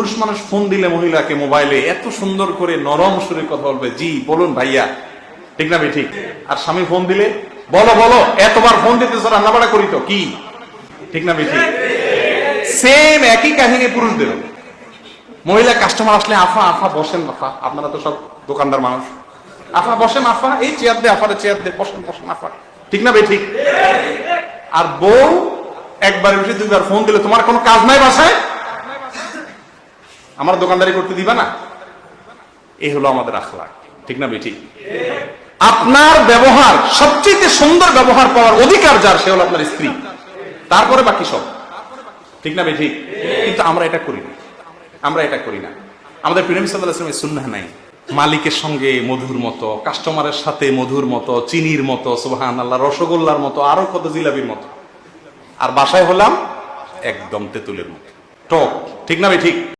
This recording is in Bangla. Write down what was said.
পুরুষ মানুষ ফোন দিলে মহিলাকে মোবাইলে এত সুন্দর করে নরম সুরে কথা বলবে, জি বলুন ভাইয়া, ঠিক না ভাই ঠিক? আর স্বামী ফোন দিলে বলো বলো, এতবার ফোন দিতে রান্না বাড়া করি তো, কি ঠিক না ভাই ঠিক? সেম একই কাহিনী পুরুষদের। মহিলা কাস্টমার আসলে আফা আফা বসেন, আফা আপনারা তো সব দোকানদার মানুষ, আফা বসেন, আফা এই চেয়ার দে, আফারে চেয়ার দে, বসেন বসেন আফা, ঠিক না ভাই ঠিক? আর বউ একবার বেশি দুইবার ফোন দিলে, তোমার কোনো কাজ নাই বাসায়, আমার দোকানদারি করতে দিবা না? এই হলো আমাদের আখলাক, ঠিক না ভাই ঠিক? আপনার ব্যবহার, সবচেয়ে সুন্দর ব্যবহার পাওয়ার অধিকার যার, সে হলো আপনার স্ত্রী, তারপরে বাকি সব, ঠিক না ভাই ঠিক? কিন্তু আমরা এটা করি না, আমরা এটা করি না। আমাদের প্রিয় নবী সাল্লাল্লাহু আলাইহি ওয়াসাল্লামের সুন্নাহ নাই মালিকের সঙ্গে মধুর মতো, কাস্টমারের সাথে মধুর মতো, চিনির মতো, সুবহানাল্লাহ, রসগোল্লার মতো, আরো কত জিলাপির মতো। আর বাসায় হলাম একদম তেঁতুলের মতো টক, ঠিক না ভাই ঠিক?